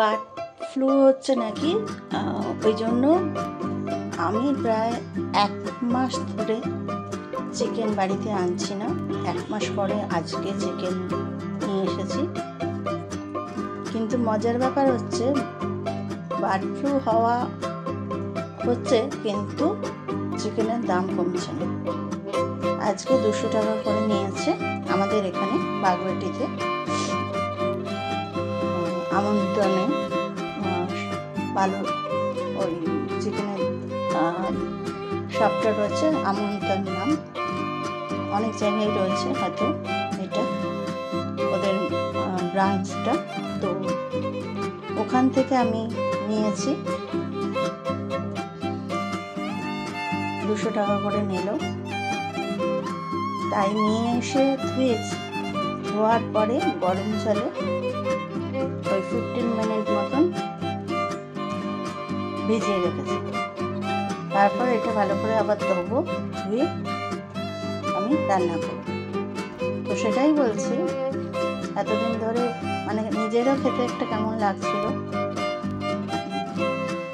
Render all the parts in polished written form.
Bird flu হচ্ছে নাকি, ওই জন্য আমি প্রায় 1 মাস ধরে চিকেন বাড়িতে আনছি না। 1 মাস পরে আজকে চিকেন নিয়ে এসেছি। কিন্তু মজার ব্যাপার হচ্ছে বার্ড ফ্লু হওয়া হচ্ছে কিন্তু চিকেনের দাম কমছে না। আজকে 200 টাকা করে নিয়েছে আমাদের এখানে বাগবাটিতে আমন্ত্রণে। ভালো ওই চিকেনের শপটা রয়েছে আমন্ত্রণ নাম, অনেক জায়গায় রয়েছে হয়তো এটা ওদের ব্রাঞ্চটা। তো ওখান থেকে আমি নিয়েছি, 200 টাকা করে নিল। তাই নিয়ে এসে ধুয়েছি। ধোয়ার পরে গরম জলে ওই 15 মিনিট মতন ভিজিয়ে রেখেছি। তারপর এটা ভালো করে আবার ধোবো, ধুয়ে আমি রান্না করব। তো সেটাই বলছি, এতদিন ধরে মানে নিজেরও খেতে একটা কেমন লাগছিল,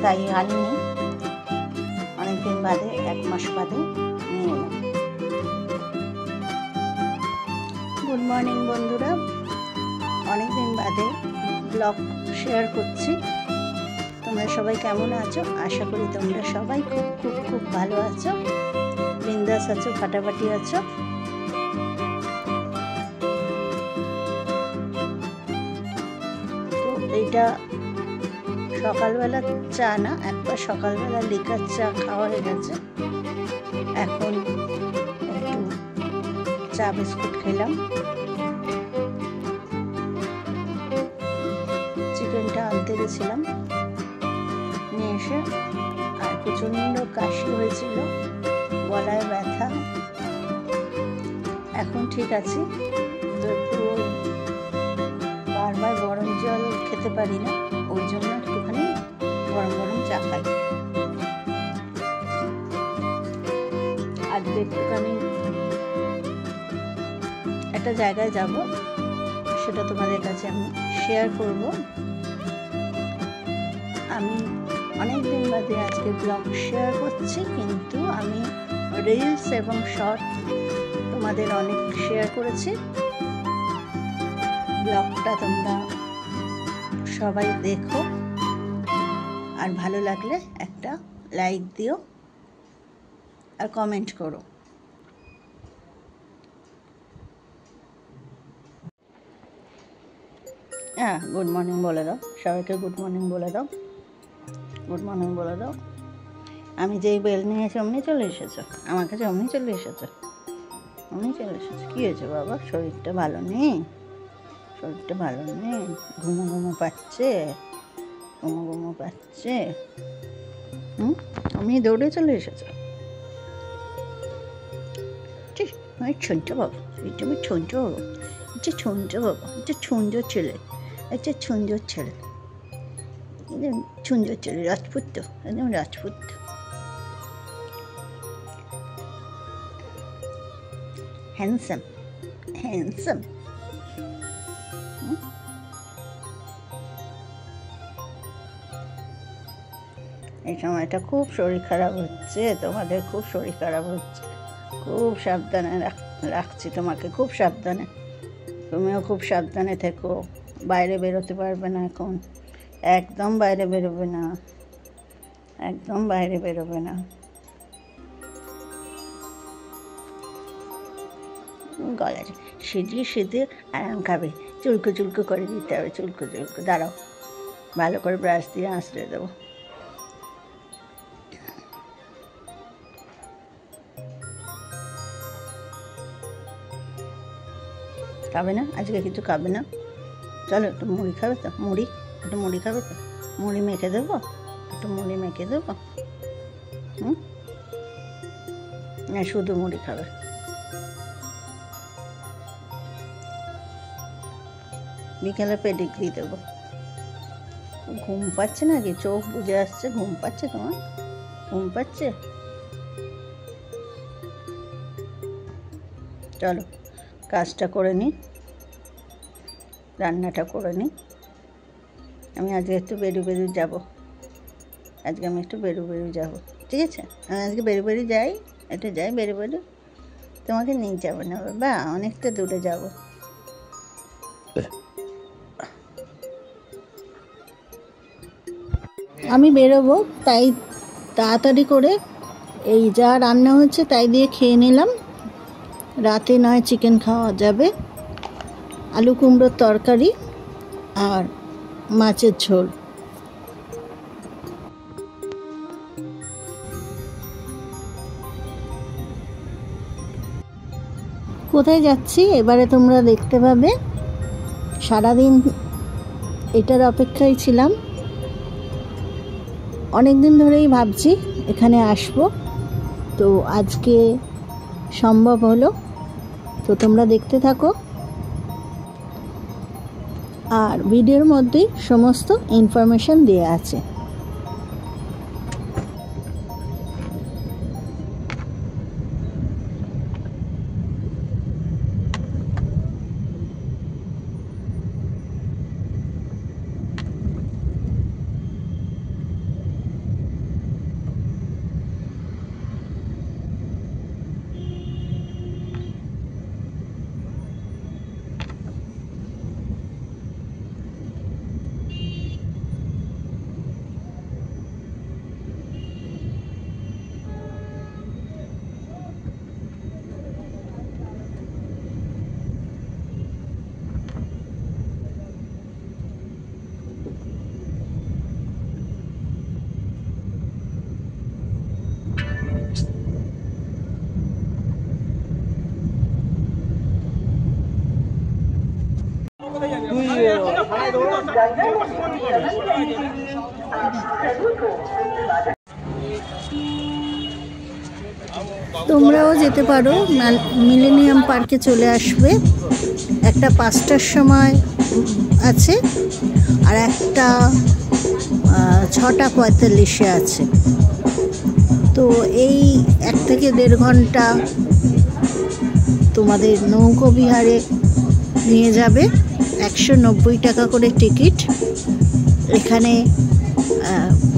তাই আনিনি। অনেকদিন বাদে, 1 মাস বাদে নিয়ে এলাম। গুড মর্নিং বন্ধুরা, অনেকদিন বাদে ব্লগ শেয়ার করছি। তোমরা সবাই কেমন আছো? আশা করি তোমরা সবাই খুব খুব খুব ভালো আছো, বিন্দাস আছো, ফাটাফাটি আছো। তো এইটা সকালবেলা চা না, একবার সকালবেলা লিকার চা খাওয়া হয়ে গেছে। এখন একটু চা বিস্কুট খেলাম। চিকেনটা আনতে গেছিলাম, নিয়ে এসে আর প্রচণ্ড কাশি হয়েছিল, গলায় ব্যথা। এখন ঠিক আছে। তো একটু বারবার গরম জল খেতে পারি না, ওই জন্য একটুখানি গরম গরম চা খাই। আজকে একটুখানি একটা জায়গায় যাব, সেটা তোমাদের কাছে আমি শেয়ার করব। আমি অনেক দিন বাদে আজকে ব্লগ শেয়ার করছি, কিন্তু আমি রিলস এবং শর্ট তোমাদের অনেক শেয়ার করেছি। ব্লগটা তোমরা সবাই দেখো, আর ভালো লাগলে একটা লাইক দিও আর কমেন্ট করো। হ্যাঁ, গুড মর্নিং বলে দাও সবাইকে, গুড মর্নিং বলে দাও, গুড মর্নিং বলে দাও। আমি যেই বেল নিয়েছি অমনি চলে এসেছো আমার কাছে, অমনি চলে এসেছো, অমনি চলে এসেছো। কী হয়েছে বাবা? শরীরটা ভালো নেই? শরীরটা ভালো নেই? ঘুমো ঘুমো পাচ্ছে, ঘুমো ঘুমো পাচ্ছে? অমনি দৌড়ে চলে এসেছো? আমার ছুঞ্চ বাবা, এটা আমার ছুঞ্চ বাবা, এটা ছুঞ্চ বাবা, এটা ছুঞ্চ ছেলে, এটা ছুঞ্চ ছেলে, ছুঞ্চ ছেলে, রাজপুত, একদম রাজপুত। Handsome, handsome. এই সময়টা খুব শরীর খারাপ হচ্ছে, তোমাদের খুব শরীর খারাপ হচ্ছে। খুব সাবধানে রাখছি তোমাকে, খুব সাবধানে। তুমিও খুব সাবধানে থেকো, বাইরে বেরোতে পারবে না এখন, একদম বাইরে বেরোবে না, একদম বাইরে বেরোবে না। গলা সিজিয়ে সিজিয়ে আরাম খাবে, চুলকো চুলকো করে দিতে হবে, চুলকো চুলকো। দাঁড়াও, ভালো করে ব্রাশ দিয়ে আঁচড়ে দেবো। খাবে না আজকে? কিছু খাবে না? চলো, একটু মুড়ি খাবে তো? মুড়ি, একটু মুড়ি খাবে তো? মুড়ি মেখে দেবো, একটু মুড়ি মেখে দেবো। না, শুধু মুড়ি খাবে? বিকেলে পেডিগ্রি দেবো। ঘুম পাচ্ছে নাকি? চোখ বুঝে আসছে, ঘুম পাচ্ছে তোমার? ঘুম পাচ্ছে? চলো কাজটা করে নিই, রান্নাটা করে নিই, আমি আজকে একটু বেরু যাব, আজকে আমি একটু বেরু যাব, ঠিক আছে? আমি আজকে বেরু যাই, একটু যাই বেরু, তোমাকে নিয়ে যাবো না বাবা, অনেকটা দূরে যাব। আমি বেরোবো, তাই তাড়াতাড়ি করে এই যা রান্না হচ্ছে তাই দিয়ে খেয়ে নিলাম। রাতে নয় চিকেন খাওয়া যাবে, আলু কুমড়োর তরকারি আর মাছের ঝোল। কোথায় যাচ্ছি এবারে তোমরা দেখতে পাবে। সারাদিন এটার অপেক্ষায় ছিলাম, অনেক দিন ধরেই ভাবছি এখানে আসবো, তো আজকে সম্ভব হলো। তো তোমরা দেখতে থাকো, আর ভিডিওর মধ্যেই সমস্ত ইনফরমেশন দেওয়া আছে। তোমরাও যেতে পারো, মিলেনিয়াম পার্কে চলে আসবে। একটা 5টার সময় আছে আর একটা 6:45-এ আছে। তো এই 1 থেকে 1.5 ঘন্টা তোমাদের নৌকো বিহারে নিয়ে যাবে। 190 টাকা করে টিকিট। এখানে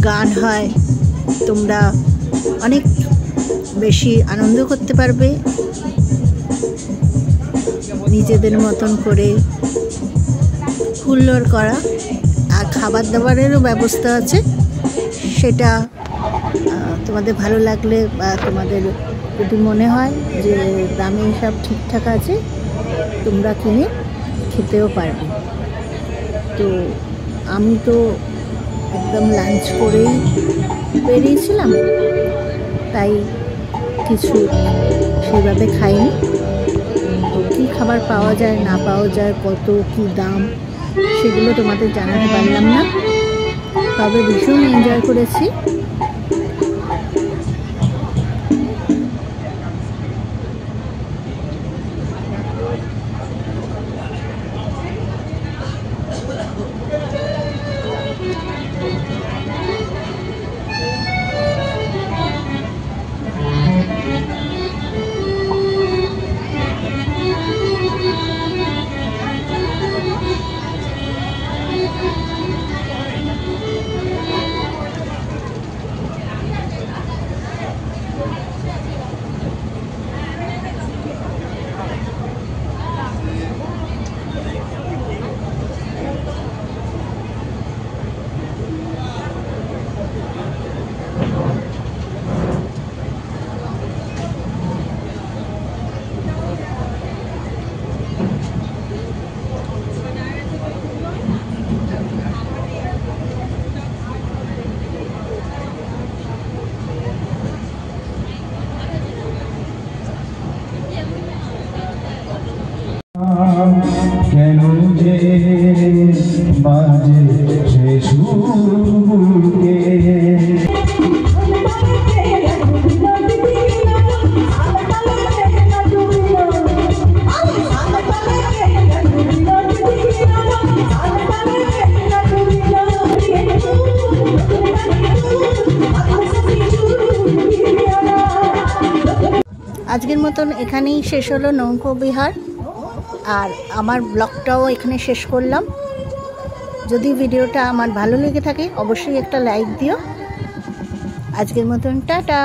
গান হয়, তোমরা অনেক বেশি আনন্দ করতে পারবে নিজেদের মতন করে। হুল্লোড় করা, আর খাবার দাবারেরও ব্যবস্থা আছে, সেটা তোমাদের ভালো লাগলে বা তোমাদের যদি মনে হয় যে দামে সব ঠিকঠাক আছে, তোমরা কিনে খেতেও পারবে। তো আমি তো একদম লাঞ্চ করেই বেরিয়েছিলাম, তাই কিছু সেভাবে খাইনি। তো কী খাবার পাওয়া যায় না পাওয়া যায়, কত কী দাম, সেগুলো তোমাদের জানাতে পারলাম না, তবে ভীষণ এনজয় করেছি। কেন যে বাজে সে সুরকে আজকের মতন এখানেই শেষ হলো নৌকো বিহার, আর আমার ব্লগটাও এখানে শেষ করলাম। যদি ভিডিওটা আমার ভালো লেগে থাকে অবশ্যই একটা লাইক দিও। আজকের মতন টাটা।